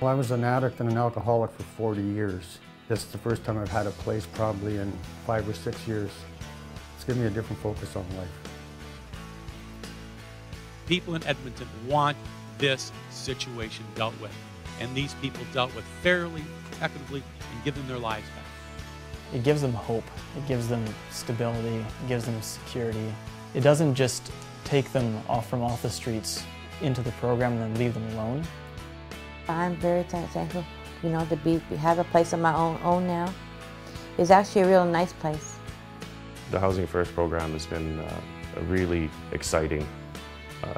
Well, I was an addict and an alcoholic for 40 years. This is the first time I've had a place probably in 5 or 6 years. It's given me a different focus on life. People in Edmonton want this situation dealt with, and these people dealt with fairly, equitably, and give them their lives back. It gives them hope, it gives them stability, it gives them security. It doesn't just take them off the streets into the program and then leave them alone. I'm very thankful, to have a place of my own now. It's actually a real nice place. The Housing First program has been a really exciting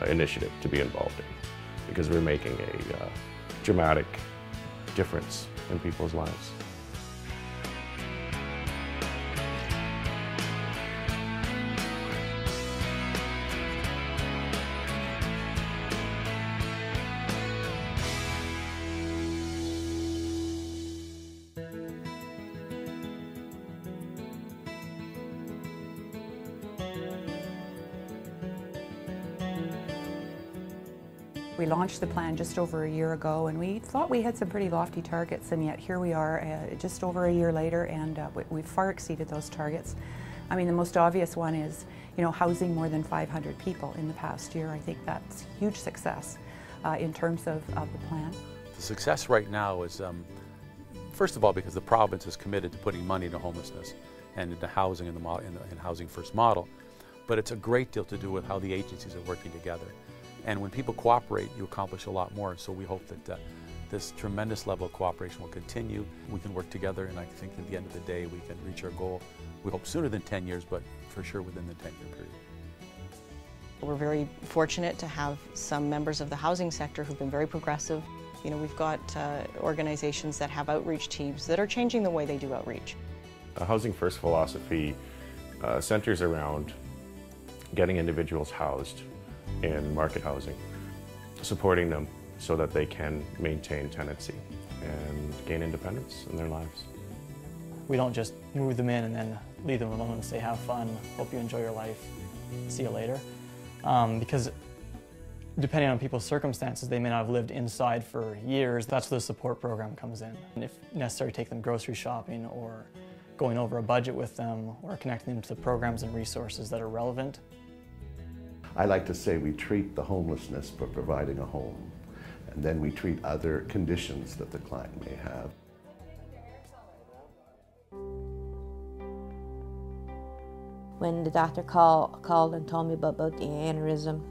initiative to be involved in, because we're making a dramatic difference in people's lives. We launched the plan just over a year ago, and we thought we had some pretty lofty targets, and yet here we are just over a year later, and we've far exceeded those targets. I mean, the most obvious one is, housing more than 500 people in the past year. I think that's huge success in terms of the plan. The success right now is, first of all, because the province is committed to putting money into homelessness and into housing in the Housing First model, but it's a great deal to do with how the agencies are working together. And when people cooperate, you accomplish a lot more. So we hope that this tremendous level of cooperation will continue. We can work together, and I think at the end of the day, we can reach our goal. We hope sooner than 10 years, but for sure within the 10-year period. We're very fortunate to have some members of the housing sector who've been very progressive. We've got organizations that have outreach teams that are changing the way they do outreach. A Housing First philosophy centers around getting individuals housed in market housing, supporting them so that they can maintain tenancy and gain independence in their lives. We don't just move them in and then leave them alone and say, have fun, hope you enjoy your life, see you later. Because depending on people's circumstances, they may not have lived inside for years. That's where the support program comes in. And if necessary, take them grocery shopping or going over a budget with them or connecting them to the programs and resources that are relevant. I like to say we treat the homelessness for providing a home, and then we treat other conditions that the client may have. When the doctor called and told me about the aneurysm,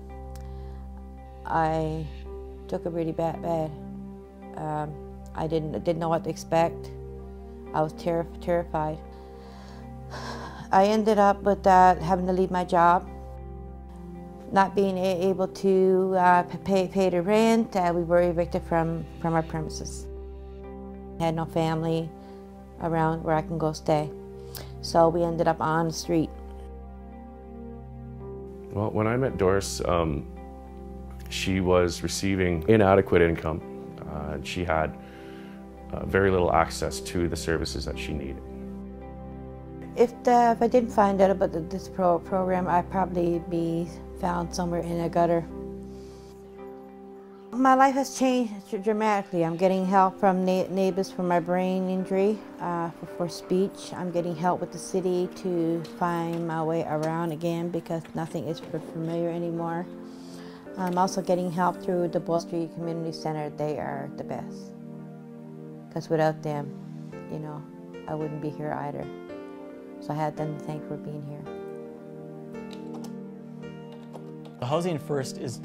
I took it really bad. I didn't know what to expect. I was terrified. I ended up with having to leave my job, not being able to pay the rent. We were evicted from our premises. I had no family around where I can go stay. So we ended up on the street. Well, when I met Doris, she was receiving inadequate income. And she had very little access to the services that she needed. If I didn't find out about this program, I'd probably be found somewhere in a gutter. My life has changed dramatically. I'm getting help from neighbors for my brain injury, for speech. I'm getting help with the city to find my way around again because nothing is familiar anymore. I'm also getting help through the Boyle Street Community Center. They are the best. Because without them, I wouldn't be here either. So I had them to thank for being here. The Housing First is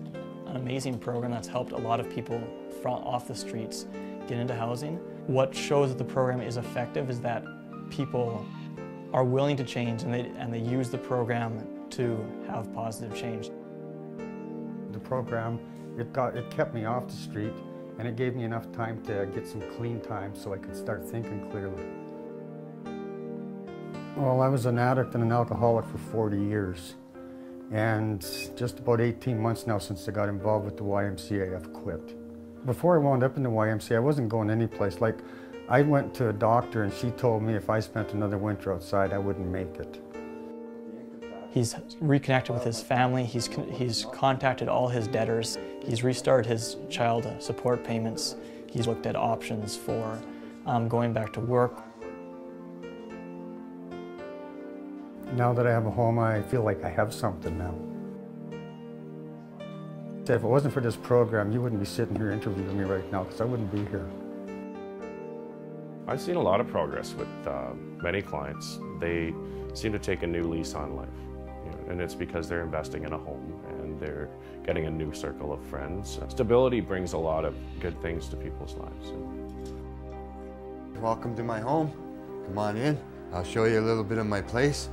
an amazing program that's helped a lot of people off the streets get into housing. What shows that the program is effective is that people are willing to change and they use the program to have positive change. The program, it kept me off the street, and it gave me enough time to get some clean time so I could start thinking clearly. Well, I was an addict and an alcoholic for 40 years. And just about 18 months now since I got involved with the YMCA, I've quit. Before I wound up in the YMCA, I wasn't going anyplace. Like, I went to a doctor and she told me if I spent another winter outside, I wouldn't make it. He's reconnected with his family, he's contacted all his debtors, he's restarted his child support payments, He's looked at options for going back to work. Now that I have a home, I feel like I have something now. If it wasn't for this program, you wouldn't be sitting here interviewing me right now, because I wouldn't be here. I've seen a lot of progress with many clients. They seem to take a new lease on life, and it's because they're investing in a home and they're getting a new circle of friends. Stability brings a lot of good things to people's lives. Welcome to my home. Come on in. I'll show you a little bit of my place.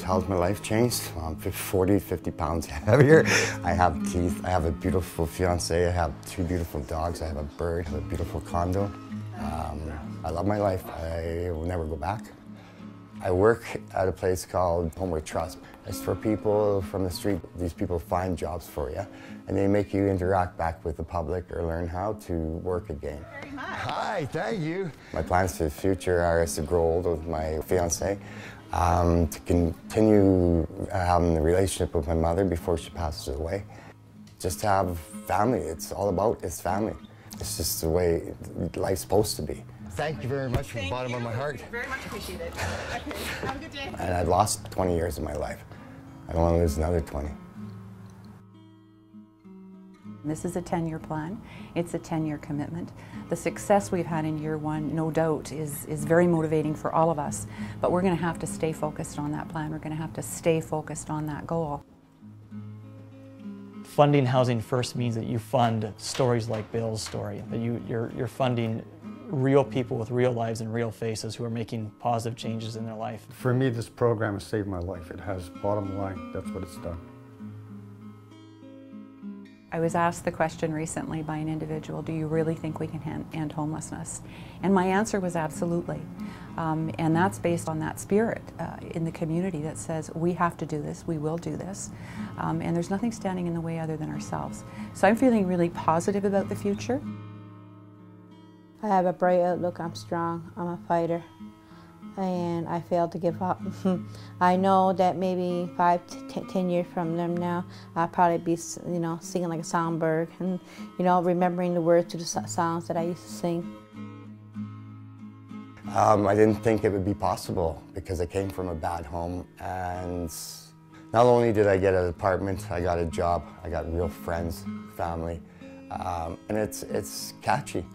How's my life changed? I'm 40, 50 pounds heavier. I have teeth. I have a beautiful fiance. I have 2 beautiful dogs. I have a bird. I have a beautiful condo. I love my life. I will never go back. I work at a place called Homeward Trust. It's for people from the street. These people find jobs for you, and they make you interact back with the public or learn how to work again. Very much. Hi, thank you. My plans for the future are to grow old with my fiance, to continue having the relationship with my mother before she passes away. Just to have family. It's all about is family. It's just the way life's supposed to be. Thank you very much from the bottom of my heart. Very much appreciated. Okay, have a good day. And I've lost 20 years of my life. I don't want to lose another 20. This is a 10-year plan. It's a 10-year commitment. The success we've had in year 1, no doubt, is very motivating for all of us. But we're going to have to stay focused on that plan. We're going to have to stay focused on that goal. Funding Housing First means that you fund stories like Bill's story, that you're funding real people with real lives and real faces who are making positive changes in their life. For me, this program has saved my life. It has, bottom line, that's what it's done. I was asked the question recently by an individual, do you really think we can end homelessness? And my answer was absolutely. And that's based on that spirit in the community that says we have to do this, we will do this, and there's nothing standing in the way other than ourselves. So I'm feeling really positive about the future. I have a bright outlook. I'm strong. I'm a fighter. And I failed to give up. I know that maybe 5 to 10 years from now, I'll probably be, singing like a songbird and, remembering the words to the songs that I used to sing. I didn't think it would be possible because I came from a bad home, and not only did I get an apartment, I got a job, I got real friends, family, and it's catchy.